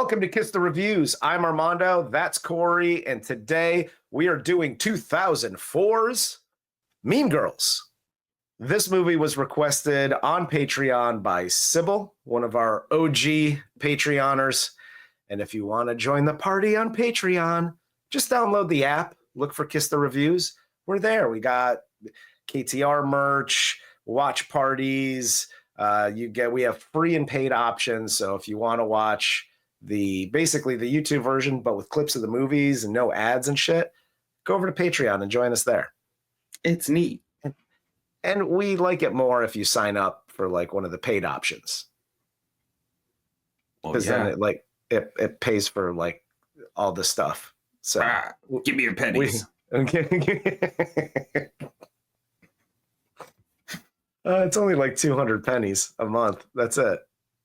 Welcome to Kiss the Reviews. I'm Armando, that's Corey, and today we are doing 2004's Mean Girls. This movie was requested on Patreon by Sybil, one of our OG Patreoners. And if you want to join the party on Patreon, just download the app, look for Kiss the Reviews. We're there. We got KTR merch, watch parties. We have free and paid options. So if you want to watch basically the YouTube version, but with clips of the movies and no ads and shit, go over to Patreon and join us there. It's neat. And we like it more if you sign up for like one of the paid options. Because then it pays for like all the stuff. So give me your pennies. It's only like 200 pennies a month. That's it.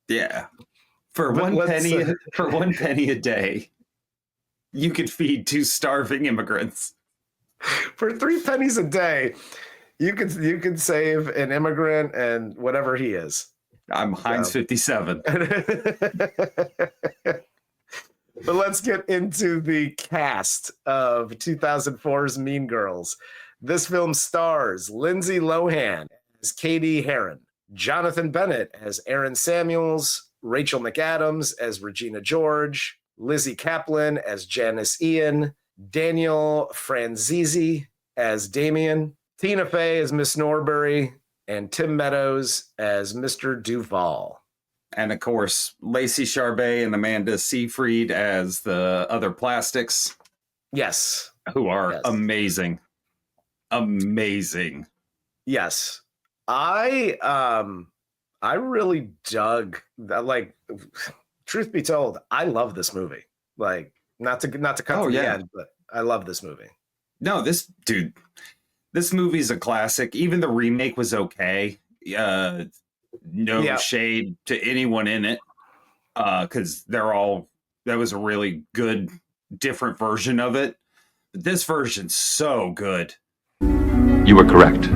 Yeah. For one penny a day, you could feed 2 starving immigrants. For 3 pennies a day, you can save an immigrant and whatever he is. I'm Heinz 57. But let's get into the cast of 2004's Mean Girls. This film stars Lindsay Lohan as Cady Heron, Jonathan Bennett as Aaron Samuels, Rachel McAdams as Regina George, Lizzy Caplan as Janis Ian, Daniel Franzese as Damian, Tina Fey as Miss Norbury, and Tim Meadows as Mr. Duvall. And of course, Lacey, Chabert, and Amanda Seyfried as the other plastics. Yes. Who are amazing. Amazing. Yes. I really dug that. Like, truth be told, I love this movie. Like, not to cut to the end, but I love this movie. No, this movie's a classic. Even the remake was okay. No shade to anyone in it, because that was a really good, different version of it. But this version's so good. You were correct.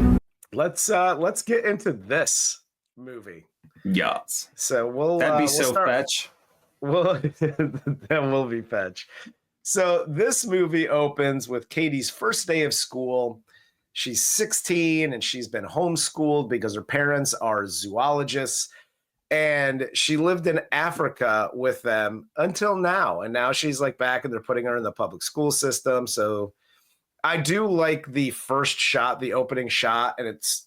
Let's get into this movie. Yes. So that'd be fetch. Well, that will be fetch. So this movie opens with Cady's first day of school. She's 16 and she's been homeschooled because her parents are zoologists. And she lived in Africa with them until now. And now she's like back and they're putting her in the public school system. So I do like the first shot, the opening shot, and it's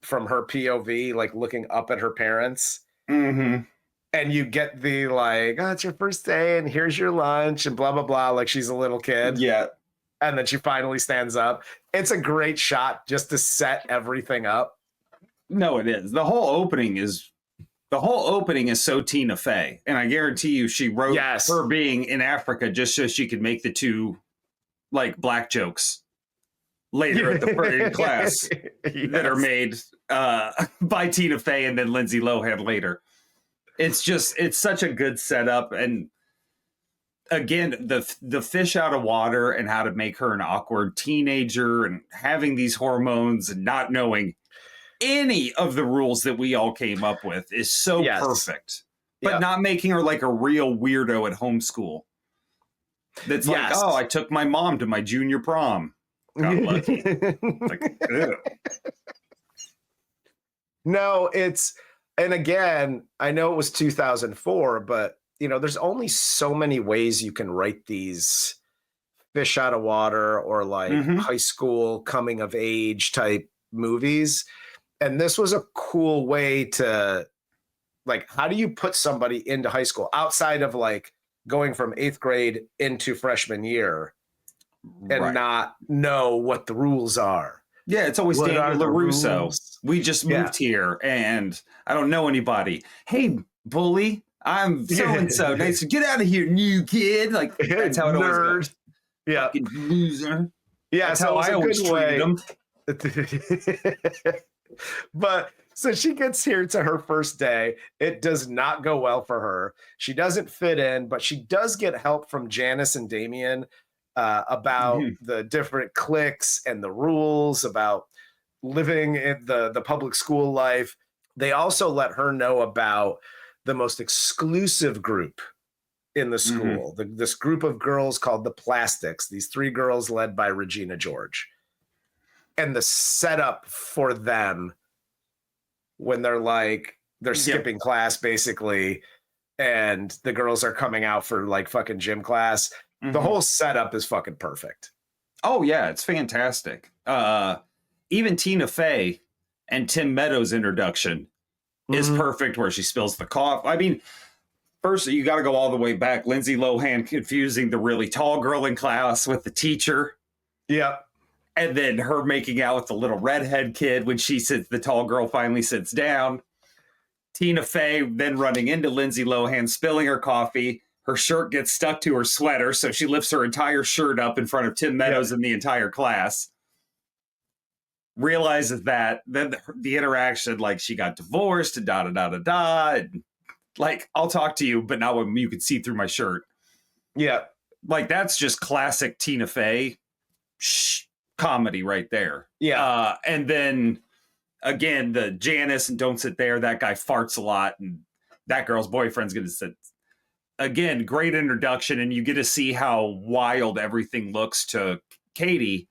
from her POV, like looking up at her parents. Mm-hmm. And you get the like, oh, it's your first day and here's your lunch and blah, blah, blah. Like she's a little kid. Yeah. And then she finally stands up. It's a great shot just to set everything up. No, it is. The whole opening is so Tina Fey. And I guarantee you she wrote her being in Africa just so she could make the 2 like black jokes later at the class that are made by Tina Fey and then Lindsay Lohan later. It's such a good setup. And again, the fish out of water and how to make her an awkward teenager and having these hormones and not knowing any of the rules that we all came up with is so perfect. But not making her like a real weirdo at homeschool. That's like, oh, I took my mom to my junior prom. Got lucky. Like, no, and again, I know it was 2004, but there's only so many ways you can write these fish out of water or like high school coming of age type movies. And this was a cool way to like, how do you put somebody into high school outside of like going from 8th grade into freshman year and not know what the rules are? Yeah, it's always Daniel LaRusso. We just moved here and I don't know anybody. Hey, bully, I'm so-and-so. Nice to get out of here, new kid. Like, that's how it always goes. Yeah. Fucking loser. Yeah, that's how I always treated them. But so she gets here to her first day. It does not go well for her. She doesn't fit in, but she does get help from Janis and Damian about the different cliques and the rules about living in the public school life. They also let her know about the most exclusive group in the school. This group of girls called the Plastics, these 3 girls led by Regina George. And the setup for them when they're skipping class basically, and the girls are coming out for like fucking gym class. The whole setup is fucking perfect. Oh yeah, it's fantastic. Even Tina Fey and Tim Meadows' introduction is perfect, where she spills the coffee. I mean, first you got to go all the way back. Lindsay Lohan confusing the really tall girl in class with the teacher. Yeah. And then her making out with the little redhead kid when the tall girl finally sits down. Tina Fey then running into Lindsay Lohan, spilling her coffee. Her shirt gets stuck to her sweater, so she lifts her entire shirt up in front of Tim Meadows and the entire class. Realizes that, then the interaction, like she got divorced and da-da-da-da-da. And like, I'll talk to you, but not when you can see through my shirt. Yeah. Like, that's just classic Tina Fey comedy right there. Yeah. And then, again, the Janis and don't sit there. That guy farts a lot, and that girl's boyfriend's going to sit. Again, great introduction, and you get to see how wild everything looks to Cady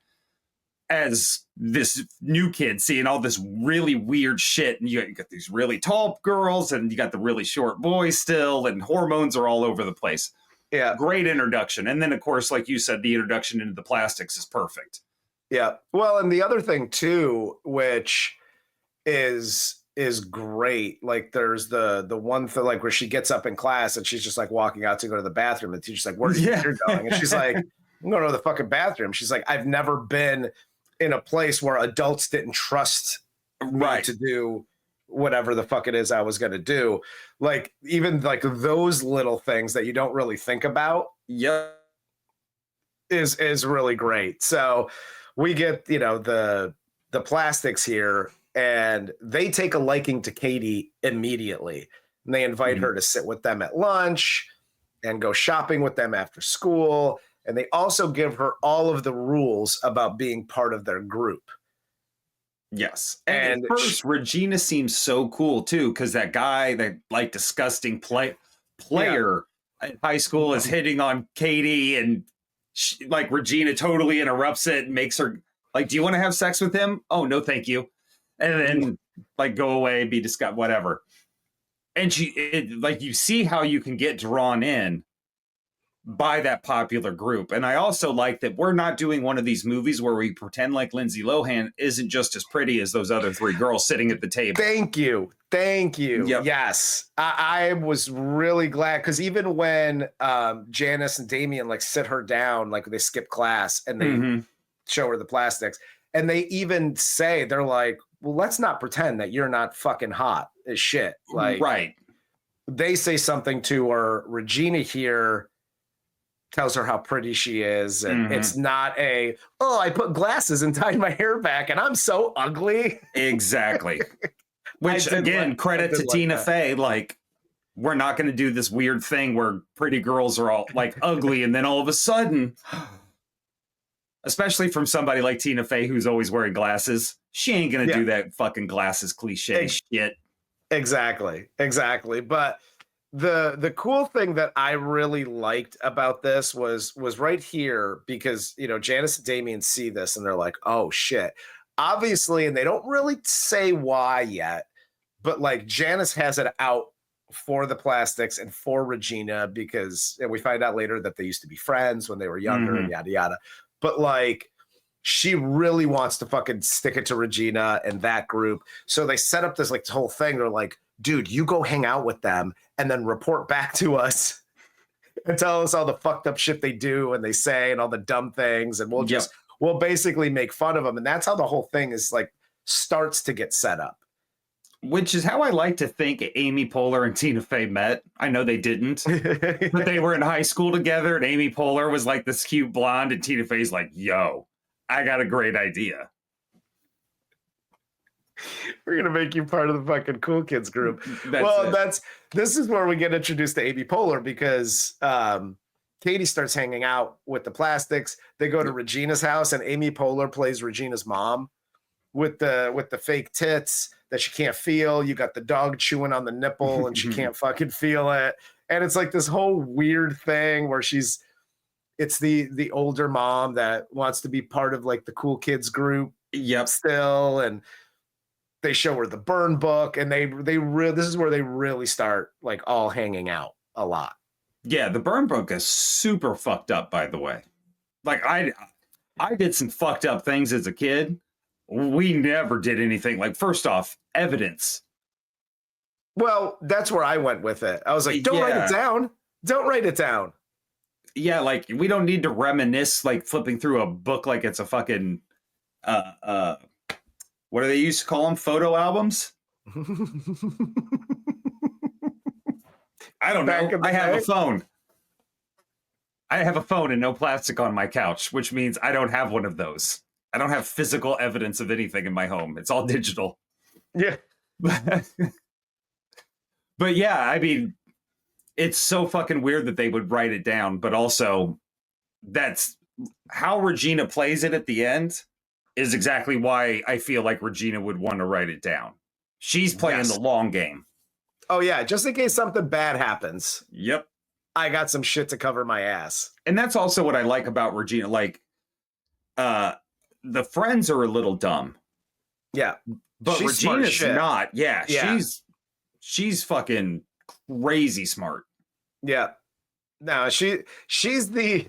as this new kid seeing all this really weird shit. And you got these really tall girls, and you got the really short boys still, and hormones are all over the place. Yeah. Great introduction. And then, of course, like you said, the introduction into the Plastics is perfect. Yeah. Well, and the other thing, too, which is great. Like there's the one thing like where she gets up in class and she's just like walking out to go to the bathroom, and the teacher's like, where are you going? And she's like, I'm going to the fucking bathroom. She's like, I've never been in a place where adults didn't trust me to do whatever the fuck it is I was going to do. Like even like those little things that you don't really think about is really great. So we get, the Plastics here, and they take a liking to Cady immediately. And they invite her to sit with them at lunch and go shopping with them after school. And they also give her all of the rules about being part of their group. Yes. And at first, Regina seems so cool, too, because that guy, that like disgusting player in high school is hitting on Cady, and like Regina totally interrupts it and makes her like, do you want to have sex with him? Oh, no, thank you. And then like go away, be disgusted, whatever. And like you see how you can get drawn in by that popular group. And I also like that we're not doing one of these movies where we pretend like Lindsay Lohan isn't just as pretty as those other 3 girls sitting at the table. Thank you. Yep. Yes. I was really glad, because even when Janis and Damian like sit her down, like they skip class and they show her the Plastics, and they even say, they're like, well, let's not pretend that you're not fucking hot as shit. Like, they say something to her. Regina here tells her how pretty she is. And it's not I put glasses and tied my hair back and I'm so ugly. Exactly. Which, again, credit to Tina Fey. Like, we're not going to do this weird thing where pretty girls are all like ugly. And then all of a sudden, especially from somebody like Tina Fey, who's always wearing glasses, she ain't going to do that fucking glasses cliche shit. Exactly. But the cool thing that I really liked about this was right here, because, Janis and Damian see this and they're like, oh shit. Obviously, and they don't really say why yet, but like Janis has it out for the Plastics and for Regina, because, and we find out later that they used to be friends when they were younger and yada yada. But like, she really wants to fucking stick it to Regina and that group. So they set up this like whole thing. They're like, dude, you go hang out with them and then report back to us and tell us all the fucked up shit they do and they say and all the dumb things. And we'll basically make fun of them. And that's how the whole thing is like starts to get set up. Which is how I like to think Amy Poehler and Tina Fey met. I know they didn't, but they were in high school together, and Amy Poehler was like this cute blonde, and Tina Fey's like, yo, I got a great idea. We're gonna make you part of the fucking cool kids group. This is where we get introduced to Amy Poehler, because Cady starts hanging out with the Plastics. They go to Regina's house, and Amy Poehler plays Regina's mom with the fake tits that she can't feel. You got the dog chewing on the nipple and she can't fucking feel it. And it's like this whole weird thing where it's the older mom that wants to be part of like the cool kids group. Yep. Still, and they show her the burn book, and this is where they really start like all hanging out a lot. Yeah, the burn book is super fucked up, by the way. Like I did some fucked up things as a kid. We never did anything. Like, first off, evidence. Well, that's where I went with it. I was like, don't write it down. Don't write it down. Yeah, like we don't need to reminisce like flipping through a book like it's a fucking what do they used to call them? Photo albums? I don't know. I have a phone. I have a phone and no plastic on my couch, which means I don't have one of those. I don't have physical evidence of anything in my home. It's all digital. Yeah. But yeah, I mean, it's so fucking weird that they would write it down, but also that's how Regina plays it at the end is exactly why I feel like Regina would want to write it down. She's playing the long game. Oh yeah, just in case something bad happens. Yep. I got some shit to cover my ass. And that's also what I like about Regina. Like, the friends are a little dumb. Yeah. But Regina's not. Yeah, she's fucking crazy smart. Yeah. No, she's the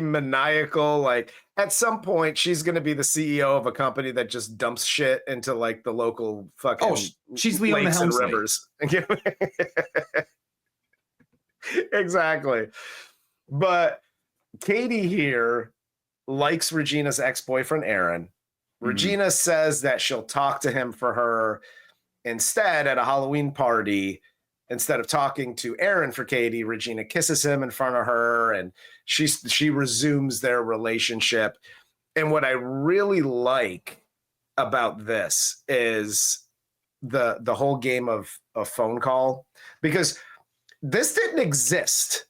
maniacal, like at some point she's gonna be the CEO of a company that just dumps shit into like the local fucking she's Leon lakes and rivers. Exactly. But Cady here likes Regina's ex-boyfriend Aaron. Regina says that she'll talk to him for her instead at a Halloween party. Instead of talking to Aaron for Cady, Regina kisses him in front of her, and she resumes their relationship. And what I really like about this is the whole game of phone call, because this didn't exist.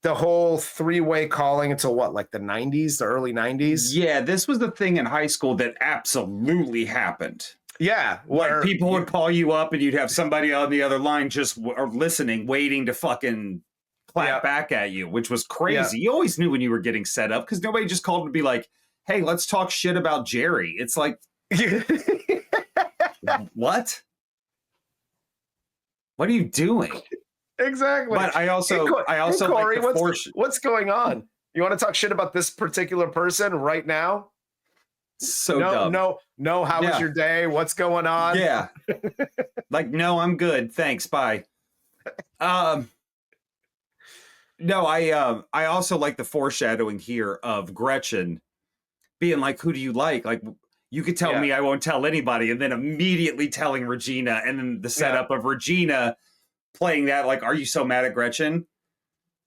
The whole three-way calling until what, like the 90s, the early 90s? Yeah, this was the thing in high school that absolutely happened. Yeah. Like people would call you up and you'd have somebody on the other line just listening, waiting to fucking clap back at you, which was crazy. You always knew when you were getting set up because nobody just called to be like, hey, let's talk shit about Jerry. It's like, what? What are you doing? Exactly. But I also Corey, like what's going on? You want to talk shit about this particular person right now? So dumb. No. How was your day? What's going on? Yeah. Like, no, I'm good. Thanks. Bye. No, I also like the foreshadowing here of Gretchen being like, who do you like? Like, you could tell me I won't tell anybody. And then immediately telling Regina, and then the setup of Regina playing that, like, are you so mad at Gretchen?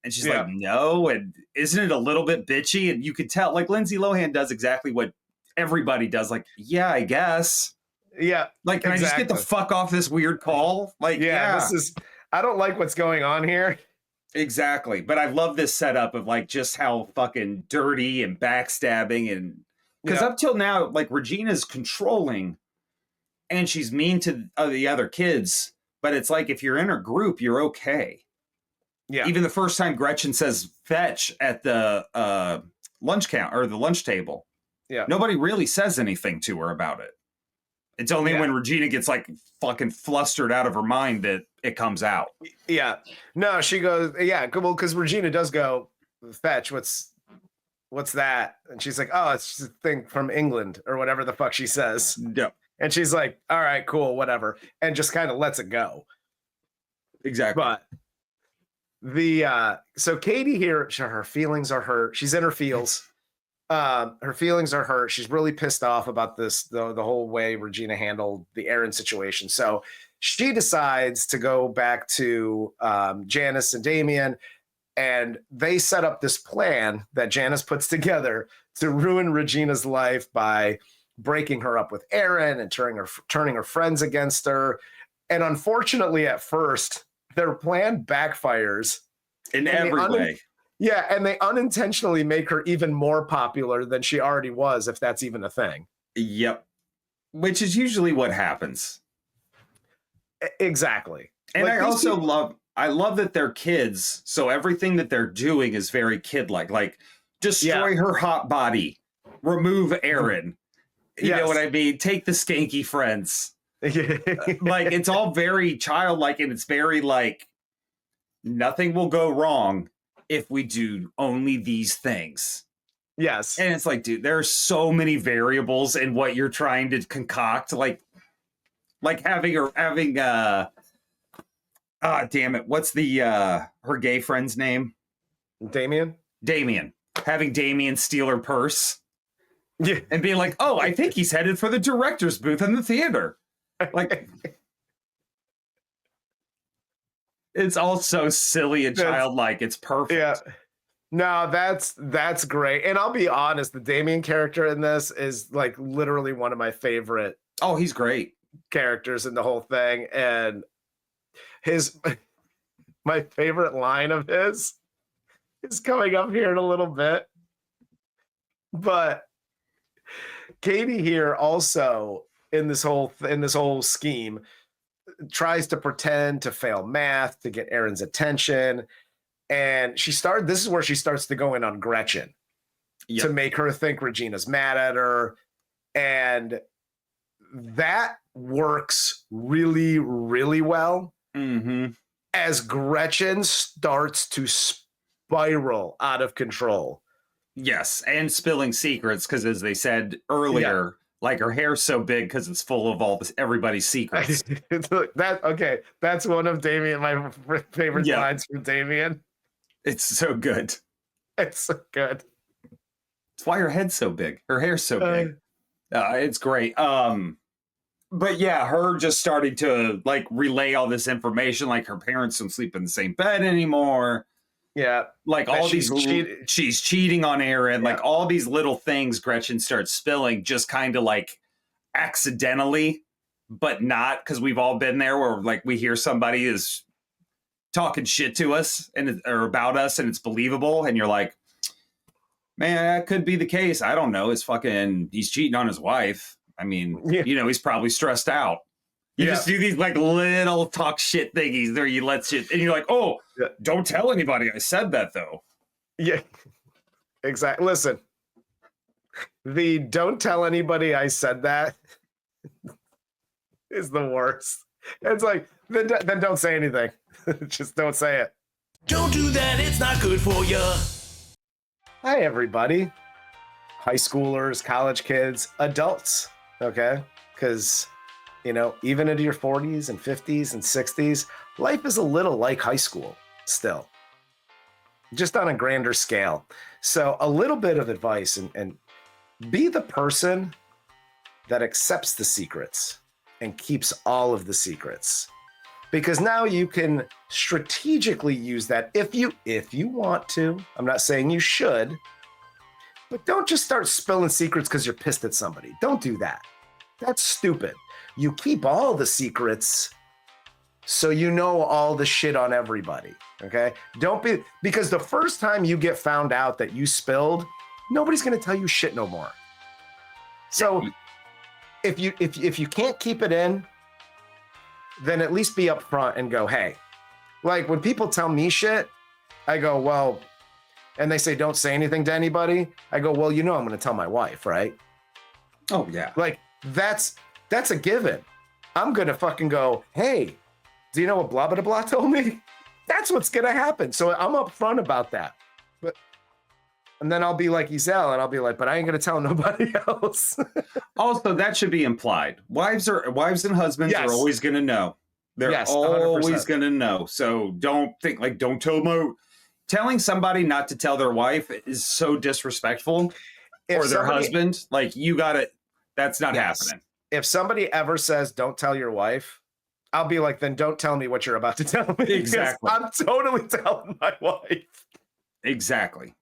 And she's like, no. And isn't it a little bit bitchy? And you could tell, like, Lindsay Lohan does exactly what everybody does. Like, yeah, I guess. Yeah. Like, can I just get the fuck off this weird call? Like, I don't like what's going on here. Exactly. But I love this setup of like just how fucking dirty and backstabbing, and because up till now, like, Regina's controlling and she's mean to the other kids, but it's like if you're in her group, you're okay. Yeah. Even the first time Gretchen says fetch at the lunch table. Yeah. Nobody really says anything to her about it. It's only when Regina gets like fucking flustered out of her mind that it comes out. Yeah. No, she goes, well, because Regina does go, fetch, what's that? And she's like, oh, it's just a thing from England or whatever the fuck she says. Yep. And she's like, all right, cool, whatever. And just kind of lets it go. Exactly. But so Cady here, her feelings are hurt. She's in her feels. Her feelings are hurt. She's really pissed off about this, the whole way Regina handled the Aaron situation. So she decides to go back to Janis and Damian, and they set up this plan that Janis puts together to ruin Regina's life by breaking her up with Aaron and turning her friends against her. And unfortunately, at first, their plan backfires in every way. Yeah, and they unintentionally make her even more popular than she already was, if that's even a thing. Yep. Which is usually what happens. Exactly. And like, I I love that they're kids, so everything that they're doing is very kid-like. Like, destroy her hot body, remove Aaron. You know what I mean? Take the skanky friends. Like, it's all very childlike, and it's very, like, nothing will go wrong if we do only these things. Yes. And it's like, dude, there are so many variables in what you're trying to concoct. Like having damn it, what's the her gay friend's name? Damian. Having Damian steal her purse. Yeah. And being like, oh, I think he's headed for the director's booth in the theater. Like, it's all so silly and childlike. It's perfect. Yeah. No, that's great. And I'll be honest, the Damian character in this is like literally one of my favorite. Oh, he's great. Characters in the whole thing. And my favorite line of his is coming up here in a little bit. But Cady here also in this whole scheme tries to pretend to fail math to get Aaron's attention. And this is where she starts to go in on Gretchen to make her think Regina's mad at her. And that works really, really well as Gretchen starts to spiral out of control. Yes, and spilling secrets, because as they said earlier, like her hair's so big because it's full of everybody's secrets. That's one of my favorite lines from Damian. It's so good. It's so good. It's why her head's so big. Her hair's so big. It's great. But yeah, her just starting to like relay all this information, like her parents don't sleep in the same bed anymore. Yeah. Like all these, she's cheating on Aaron. Like all these little things Gretchen starts spilling just kind of like accidentally, but not, because we've all been there where like we hear somebody is talking shit to us or about us and it's believable. And you're like, man, that could be the case. I don't know. He's cheating on his wife. I mean, he's probably stressed out. You just do these like little talk shit thingies where you let shit, and you're like, oh, don't tell anybody I said that though. Yeah, exactly. Listen, the don't tell anybody I said that is the worst. It's like, then don't say anything. Just don't say it. Don't do that. It's not good for you. Hi, everybody. High schoolers, college kids, adults. Okay. Because, even into your 40s and 50s and 60s, life is a little like high school still, just on a grander scale. So a little bit of advice and be the person that accepts the secrets and keeps all of the secrets, because now you can strategically use that if you want to. I'm not saying you should, but don't just start spilling secrets because you're pissed at somebody. Don't do that. That's stupid. You keep all the secrets so you know all the shit on everybody, okay? Because the first time you get found out that you spilled, nobody's gonna tell you shit no more. So if you can't keep it in, then at least be upfront and go, hey, like when people tell me shit, I go, well, and they say, don't say anything to anybody. I go, well, I'm gonna tell my wife, right? Oh yeah. Like that's a given. I'm gonna fucking go, hey, do you know what blah blah blah told me? That's what's gonna happen. So I'm upfront about that. And then I'll be like Giselle, and I'll be like, but I ain't gonna tell nobody else. Also, that should be implied. Wives and husbands are always gonna know. They're always gonna know. So don't think like, don't tell them. Telling somebody not to tell their wife is so disrespectful, or their husband. Like that's not happening. If somebody ever says, don't tell your wife, I'll be like, then don't tell me what you're about to tell me. Exactly. I'm totally telling my wife. Exactly.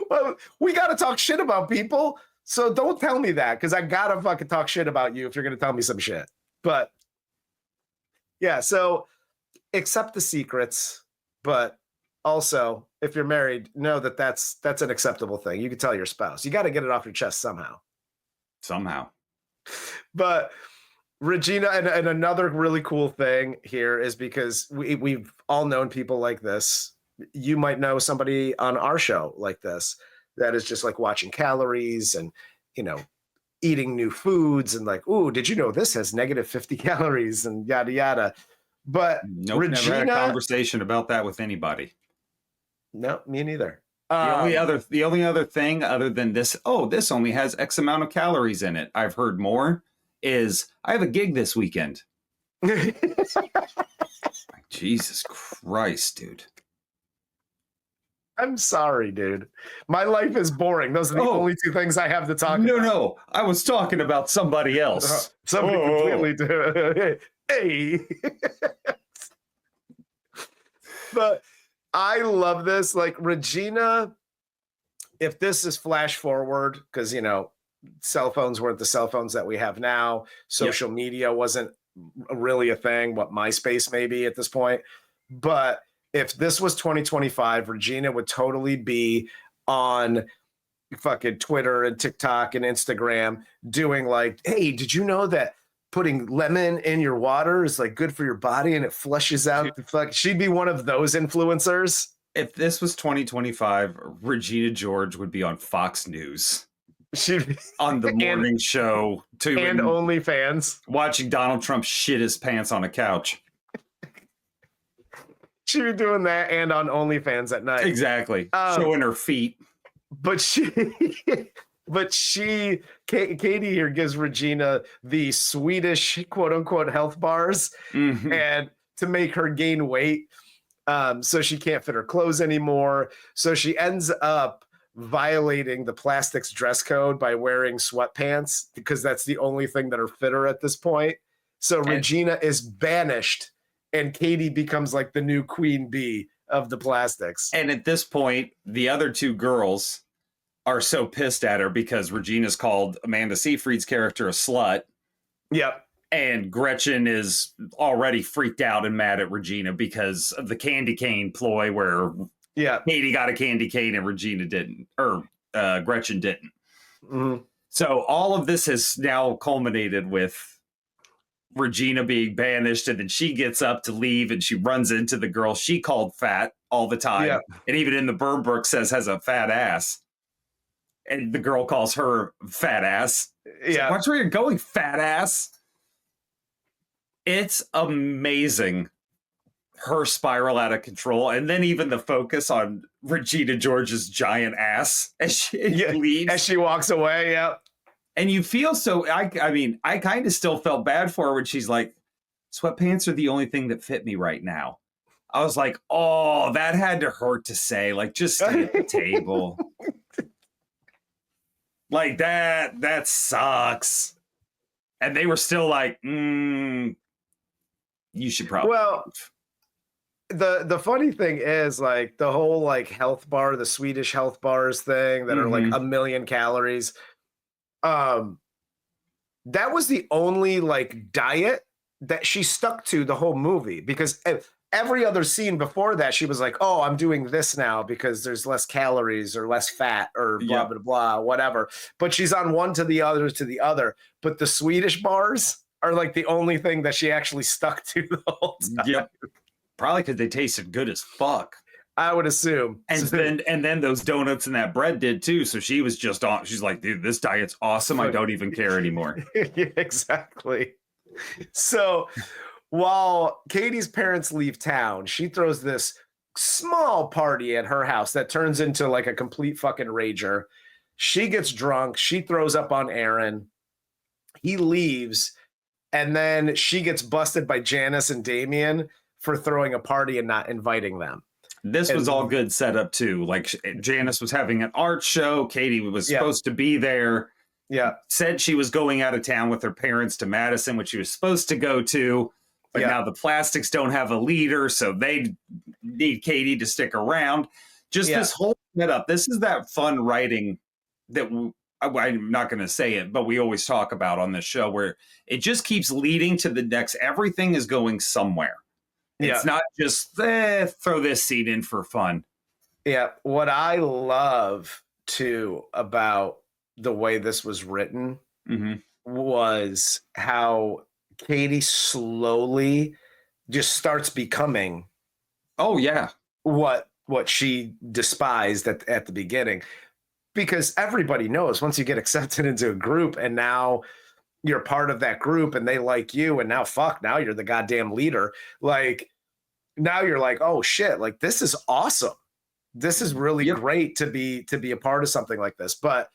Well, we got to talk shit about people. So don't tell me that, because I got to fucking talk shit about you if you're going to tell me some shit. But yeah, so accept the secrets. But also, if you're married, know that that's an acceptable thing. You can tell your spouse. You got to get it off your chest somehow. Somehow. But Regina, and another really cool thing here is because we've all known people like this. You might know somebody on our show like this that is just like watching calories and, you know, eating new foods and like, ooh, did you know this has negative 50 calories and yada yada. But nope, Regina, never had a conversation about that with anybody. No, me neither. The only other thing other than this, this only has X amount of calories in it, I've heard more, is I have a gig this weekend. Jesus Christ, dude. I'm sorry, dude. My life is boring. Those are the only two things I have to talk about. No. I was talking about somebody else. Somebody completely different. Hey. But I love this. Like, Regina, if this is flash forward, because, you know, cell phones weren't the cell phones that we have now. Social media wasn't really a thing. What, MySpace maybe at this point. But if this was 2025, Regina would totally be on fucking Twitter and TikTok and Instagram doing like, hey, did you know that putting lemon in your water is like good for your body and it flushes out the fuck? She'd be one of those influencers. If this was 2025, Regina George would be on Fox News. She'd be on the morning show too, and OnlyFans, watching Donald Trump shit his pants on a couch. She'd be doing that and on OnlyFans at night. Exactly. Showing her feet. But Cady here gives Regina the Swedish quote unquote health bars and to make her gain weight. So she can't fit her clothes anymore. So she ends up violating the plastics dress code by wearing sweatpants because that's the only thing that are fitter at this point. So Regina is banished and Cady becomes like the new queen bee of the plastics. And at this point, the other two girls are so pissed at her because Regina's called Amanda Seyfried's character a slut. Yep. And Gretchen is already freaked out and mad at Regina because of the candy cane ploy where Cady got a candy cane and Regina didn't, or Gretchen didn't. Mm-hmm. So all of this has now culminated with Regina being banished, and then she gets up to leave and she runs into the girl she called fat all the time. And even in the burn book says has a fat ass. And the girl calls her fat ass. Yeah. Watch where you're going, fat ass. It's amazing. Her spiral out of control. And then even the focus on Regina George's giant ass as she leaves. As she walks away, And you feel so, I mean, I kind of still felt bad for her when she's like, sweatpants are the only thing that fit me right now. I was like, oh, that had to hurt to say. Like, just stay at the table. Like, that sucks. And they were still like, you should probably. Well, the funny thing is, like, the whole, like, health bar, the Swedish health bars thing that are, like, 1,000,000 calories. That was the only, like, diet that she stuck to the whole movie, because every other scene before that, she was like, oh, I'm doing this now because there's less calories or less fat or blah, blah, blah, whatever. But she's on one to the other to the other. But the Swedish bars are like the only thing that she actually stuck to the whole time. Yep. Probably because they tasted good as fuck. I would assume. And then those donuts and that bread did too. So she was just on. She's like, dude, this diet's awesome. I don't even care anymore. Yeah, exactly. So while Cady's parents leave town, she throws this small party at her house that turns into like a complete fucking rager. She gets drunk. She throws up on Aaron. He leaves. And then she gets busted by Janis and Damian for throwing a party and not inviting them. This was all good setup too. Like, Janis was having an art show. Cady was supposed to be there. Yeah. Said she was going out of town with her parents to Madison, which she was supposed to go to. But now the plastics don't have a leader, so they need Cady to stick around. Just this whole setup. This is that fun writing that I'm not going to say it, but we always talk about on this show, where it just keeps leading to the next. Everything is going somewhere. It's not just throw this scene in for fun. Yeah. What I love too about the way this was written was how Cady slowly just starts becoming what she despised at the beginning, because everybody knows once you get accepted into a group and now you're part of that group and they like you, and now now you're the goddamn leader. Like now you're like, oh shit, like this is awesome. This is really great to be a part of something like this. But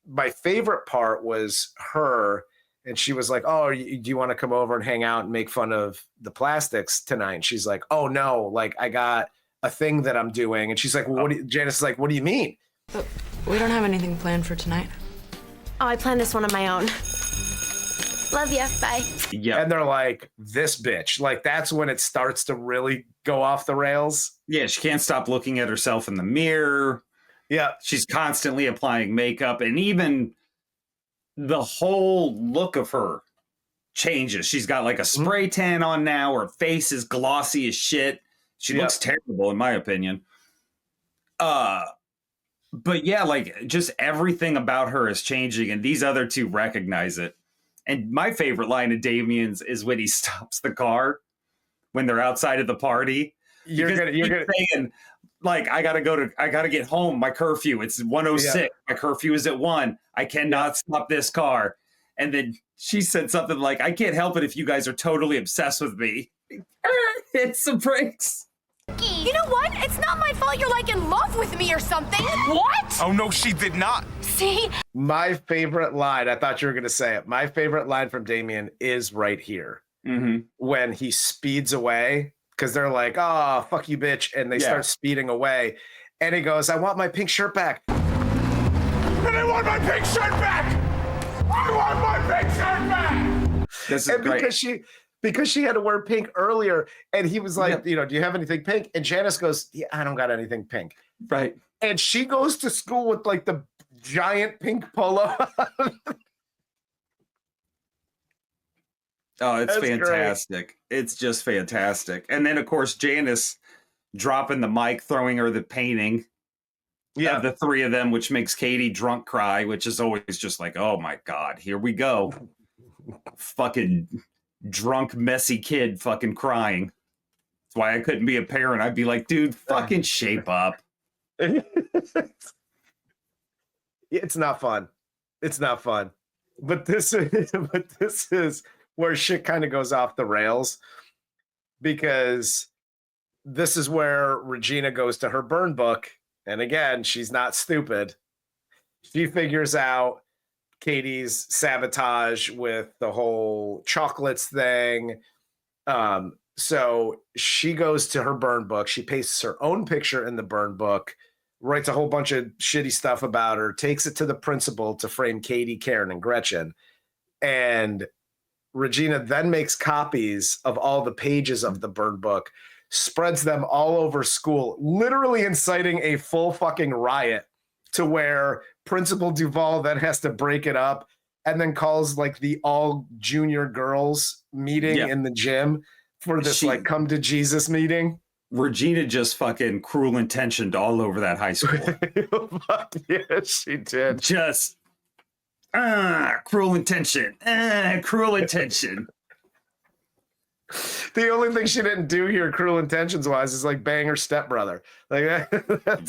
my favorite part was her, and she was like, oh, do you want to come over and hang out and make fun of the Plastics tonight? And she's like, oh no, like I got a thing that I'm doing. And she's like, well, Janis is like, what do you mean? But we don't have anything planned for tonight. Oh, I planned this one on my own. Love ya, bye. Yeah. And they're like, this bitch. Like, that's when it starts to really go off the rails. Yeah, she can't stop looking at herself in the mirror. Yeah. She's constantly applying makeup, and even the whole look of her changes. She's got like a spray tan on now. Her face is glossy as shit. She looks terrible, in my opinion. But yeah, like just everything about her is changing, and these other two recognize it. And my favorite line of Damian's is when he stops the car when they're outside of the party. You're gonna saying, like, I gotta get home. My curfew, it's 1:06. Yeah. My curfew is at 1. I cannot stop this car. And then she said something like, I can't help it if you guys are totally obsessed with me. Hit some brakes. You know what? It's not my fault you're like in love with me or something. What? Oh no, she did not. See? My favorite line, I thought you were going to say it. My favorite line from Damian is right here. When he speeds away, because they're like, oh, fuck you, bitch. And they start speeding away. And he goes, I want my pink shirt back. And I want my pink shirt back. I want my pink shirt back. This is great. Because she had to wear pink earlier. And he was like, do you have anything pink? And Janis goes, yeah, I don't got anything pink. Right. And she goes to school with like the giant pink polo. Oh, it's fantastic. Great. It's just fantastic. And then, of course, Janis dropping the mic, throwing her the painting of the three of them, which makes Cady drunk cry, which is always just like, oh, my God, here we go. Fucking drunk, messy kid fucking crying. That's why I couldn't be a parent. I'd be like, dude, fucking shape up. It's not fun. It's not fun. But this is where shit kind of goes off the rails, because this is where Regina goes to her burn book. And again, she's not stupid. She figures out Cady's sabotage with the whole chocolates thing. So she goes to her burn book. She pastes her own picture in the burn book, writes a whole bunch of shitty stuff about her, takes it to the principal to frame Cady, Karen, and Gretchen. And Regina then makes copies of all the pages of the burn book, spreads them all over school, literally inciting a full fucking riot, to where Principal Duvall then has to break it up and then calls like the all junior girls meeting in the gym for this like come to Jesus meeting. Regina just fucking cruel intentioned all over that high school. Fuck yes, she did. Just cruel intention. Cruel intention. The only thing she didn't do here, cruel intentions wise, is like bang her stepbrother. Like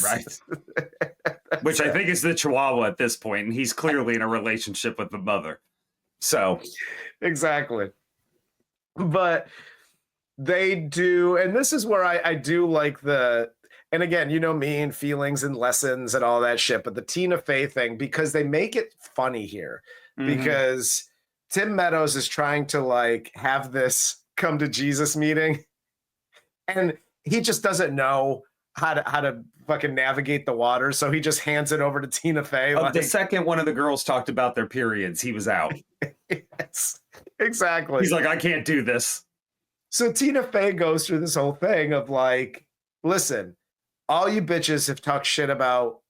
right. Which I think is the Chihuahua at this point, and he's clearly in a relationship with the mother. So exactly. But they do, and this is where I do like and again, you know me and feelings and lessons and all that shit, but the Tina Fey thing, because they make it funny here, because Tim Meadows is trying to like have this come to Jesus meeting, and he just doesn't know how to fucking navigate the water, so he just hands it over to Tina Fey. The second one of the girls talked about their periods, he was out. Yes, exactly. He's like, I can't do this. So Tina Fey goes through this whole thing of like, listen, all you bitches have talked shit about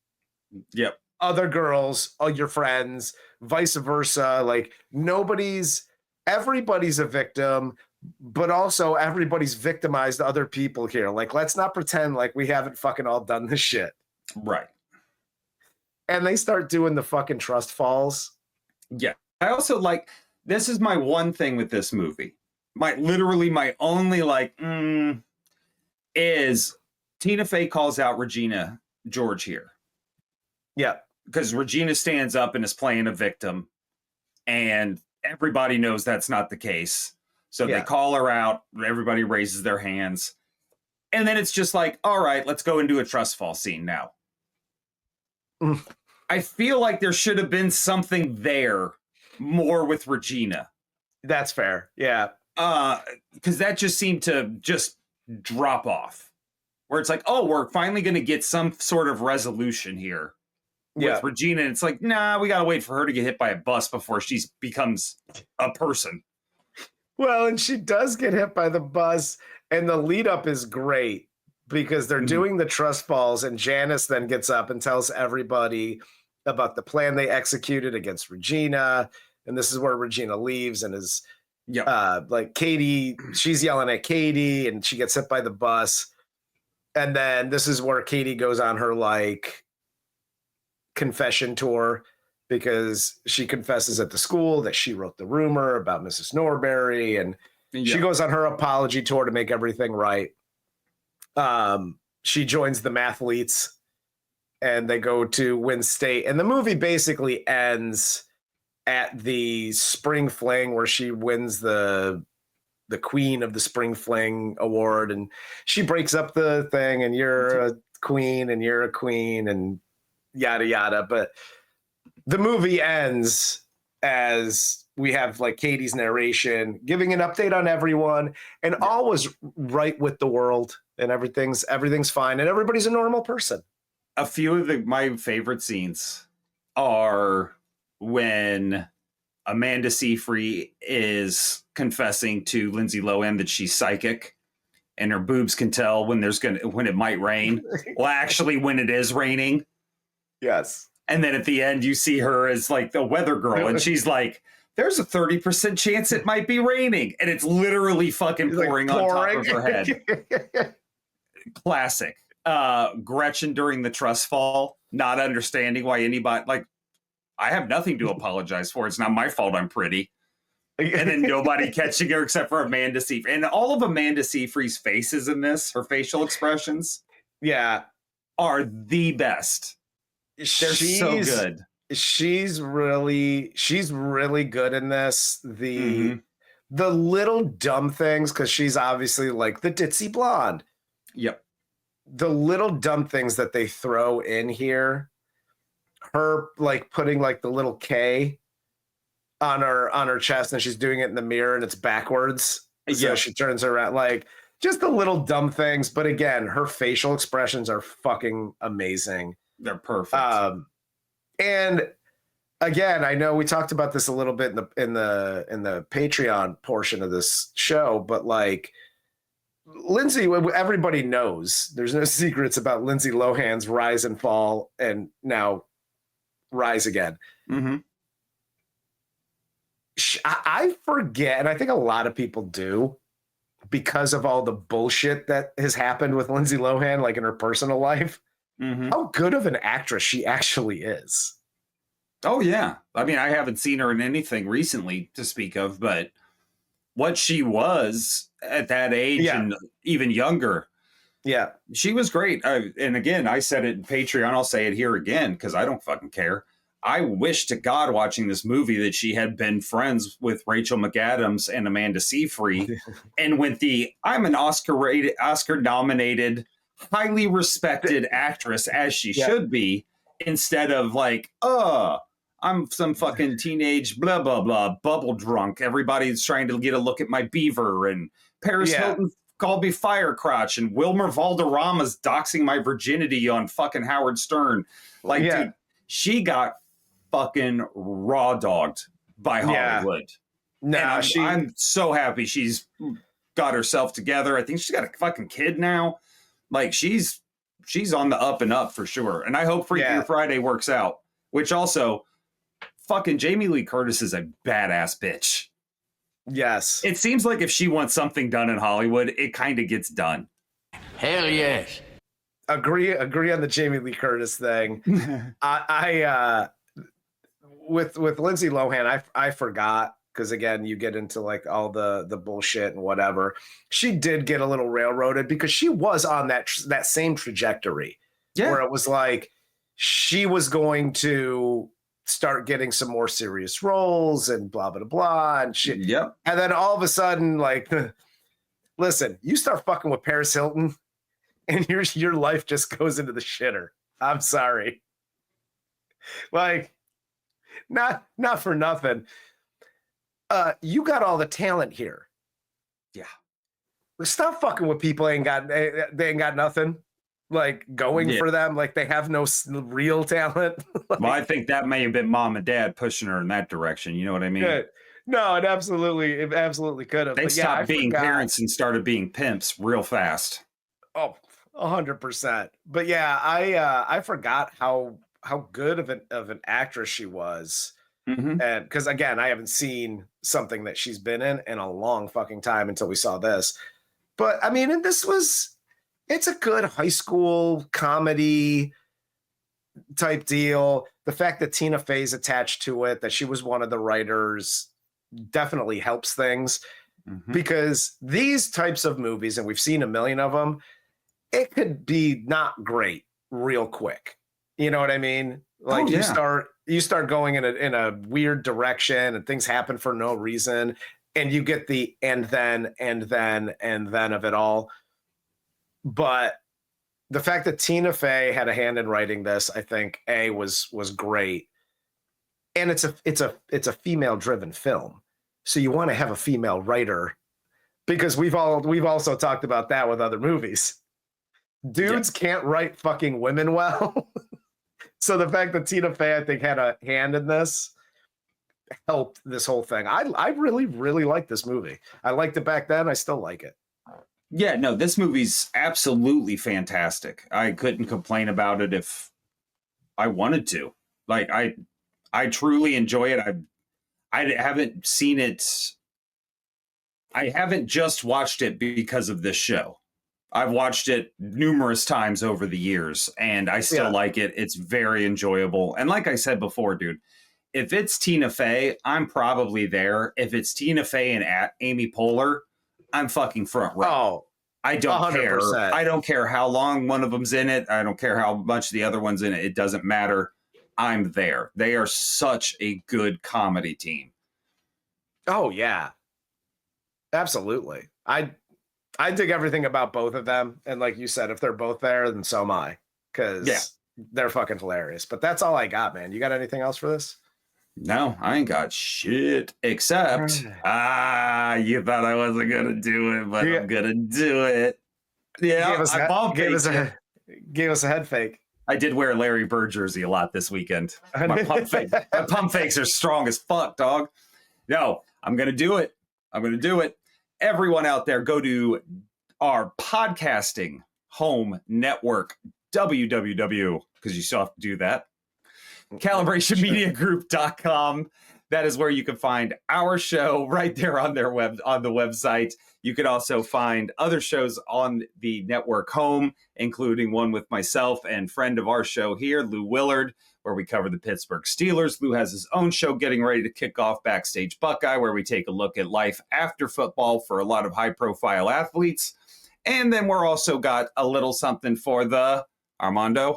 other girls, all your friends, vice versa. Like everybody's a victim, but also everybody's victimized other people here. Like, let's not pretend like we haven't fucking all done this shit. Right. And they start doing the fucking trust falls. Yeah. I also like This is my one thing with this movie. Literally my only is Tina Fey calls out Regina George here. Yeah. Because Regina stands up and is playing a victim, and everybody knows that's not the case. So they call her out, everybody raises their hands. And then it's just like, all right, let's go into a trust fall scene now. I feel like there should have been something there more with Regina. That's fair. Yeah. Because that just seemed to just drop off. Where it's like, oh, we're finally going to get some sort of resolution here with Regina. And it's like, nah, we got to wait for her to get hit by a bus before she becomes a person. Well, and she does get hit by the bus, and the lead up is great because they're doing the trust falls, and Janis then gets up and tells everybody about the plan they executed against Regina. And this is where Regina leaves and is like Cady, she's yelling at Cady and she gets hit by the bus. And then this is where Cady goes on her like confession tour because she confesses at the school that she wrote the rumor about Mrs. Norbury. And she goes on her apology tour to make everything right. She joins the mathletes and they go to Win State. And the movie basically ends at the spring fling where she wins the queen of the spring fling award, and she breaks up the thing and you're a queen and you're a queen and yada yada. But the movie ends as we have like Cady's narration giving an update on everyone, and all was right with the world and everything's fine and everybody's a normal person. A few of my favorite scenes are when Amanda Seyfried is confessing to Lindsay Lohan that she's psychic and her boobs can tell when it might rain. Well, actually, when it is raining. Yes. And then at the end, you see her as like the weather girl, and she's like, there's a 30% chance it might be raining. And it's literally fucking pouring on top of her head. Classic. Gretchen during the trust fall, not understanding why anybody, like, I have nothing to apologize for. It's not my fault I'm pretty. And then nobody catching her except for Amanda Seyfried. And all of Amanda Seyfried's faces in this, her facial expressions, are the best. They're so good. She's really good in this. The little dumb things, because she's obviously like the ditzy blonde. Yep. The little dumb things that they throw in here. Her like putting like the little K on her chest, and she's doing it in the mirror and it's backwards. So she turns around, like just the little dumb things. But again, her facial expressions are fucking amazing. They're perfect. And again, I know we talked about this a little bit in the Patreon portion of this show, but like Lindsay, everybody knows there's no secrets about Lindsay Lohan's rise and fall, and now rise again. I forget, and I think a lot of people do, because of all the bullshit that has happened with Lindsay Lohan, like in her personal life, how good of an actress she actually is. Oh, yeah. I mean, I haven't seen her in anything recently to speak of, but what she was at that age and even younger, she was great. And again, I said it in Patreon, I'll say it here again, because I don't fucking care. I wish to God watching this movie that she had been friends with Rachel McAdams and Amanda Seyfried and went I'm an Oscar nominated, highly respected actress as she should be, instead of like, I'm some fucking teenage blah, blah, blah, bubble drunk. Everybody's trying to get a look at my beaver, and Paris Hilton called me fire crotch, and Wilmer Valderrama's doxing my virginity on fucking Howard Stern. Like, dude, she got fucking raw dogged by Hollywood. No, I'm so happy she's got herself together. I think she's got a fucking kid now. Like, she's on the up and up for sure. And I hope Freakier Friday works out, which also fucking Jamie Lee Curtis is a badass bitch. Yes. It seems like if she wants something done in Hollywood, it kind of gets done. Hell yes. Agree on the Jamie Lee Curtis thing. I with Lindsay Lohan, I forgot because again, you get into like all the bullshit and whatever. She did get a little railroaded because she was on that same trajectory where it was like she was going to start getting some more serious roles and blah blah blah and shit. Yep. And then all of a sudden, like, listen, you start fucking with Paris Hilton, and your life just goes into the shitter. I'm sorry. Like, not for nothing. You got all the talent here. Yeah. Stop fucking with people they ain't got nothing like going for them. Like they have no real talent. Like, well, I think that may have been mom and dad pushing her in that direction. You know what I mean? Good. No, it absolutely could have. They stopped being parents and started being pimps real fast. Oh, 100%. But yeah, I forgot how good of an actress she was. Mm-hmm. And because again, I haven't seen something that she's been in a long fucking time until we saw this. But I mean, and it's a good high school comedy type deal. The fact that Tina Fey's attached to it, that she was one of the writers, definitely helps things. Mm-hmm. Because these types of movies, and we've seen a million of them, it could be not great real quick. You know what I mean? Like you start going in a weird direction and things happen for no reason. And you get the and then of it all. But the fact that Tina Fey had a hand in writing this, I think was great. And it's a female driven film. So you want to have a female writer, because we've also talked about that with other movies. Dudes can't write fucking women well. So the fact that Tina Fey, I think, had a hand in this helped this whole thing. I really, really like this movie. I liked it back then. I still like it. Yeah, no, this movie's absolutely fantastic. I couldn't complain about it if I wanted to. Like, I truly enjoy it. I haven't seen it. I haven't just watched it because of this show. I've watched it numerous times over the years, and I still like it. It's very enjoyable. And like I said before, dude, if it's Tina Fey, I'm probably there. If it's Tina Fey and Amy Poehler, I'm fucking front row. Oh, I don't 100%. care. I don't care how long one of them's in it. I don't care how much the other one's in it. It doesn't matter. I'm there. They are such a good comedy team. Oh, yeah. Absolutely. I dig everything about both of them. And like you said, if they're both there, then so am I. Because they're fucking hilarious. But that's all I got, man. You got anything else for this? No, I ain't got shit. Except, you thought I wasn't going to do it, but I'm going to do it. Yeah, gave us a head fake. I did wear a Larry Bird jersey a lot this weekend. My pump fakes are strong as fuck, dog. No, I'm going to do it. Everyone out there, go to our podcasting home network, www, because you still have to do that, calibrationmediagroup.com. That is where you can find our show right there on the website. You can also find other shows on the network home, including one with myself and friend of our show here, Lou Willard, where we cover the Pittsburgh Steelers. Lou has his own show getting ready to kick off, Backstage Buckeye, where we take a look at life after football for a lot of high-profile athletes. And then we're also got a little something for the Armando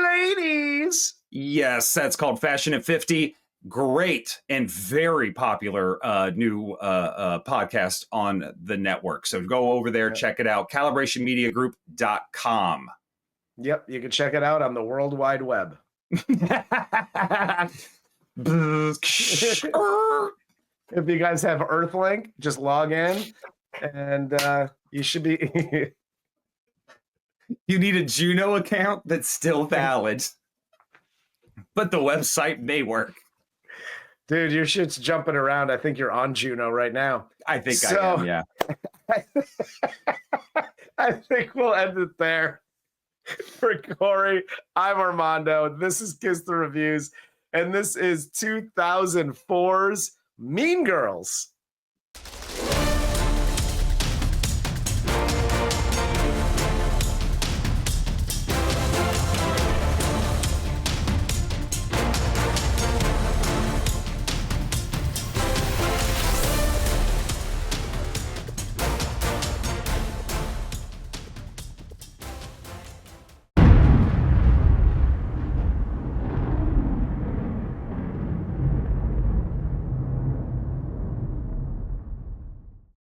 ladies. Yes, that's called Fashion at 50. Great and very popular new podcast on the network. So go over there, check it out. calibrationmediagroup.com. Yep, you can check it out on the World Wide Web. If you guys have Earthlink, just log in and you should be. You need a Juno account that's still valid, but the website may work. Dude, your shit's jumping around. I think you're on Juno right now. I think I am, yeah. I think we'll end it there. For Corey, I'm Armando. This is Kiss the Reviews, and this is 2004's Mean Girls.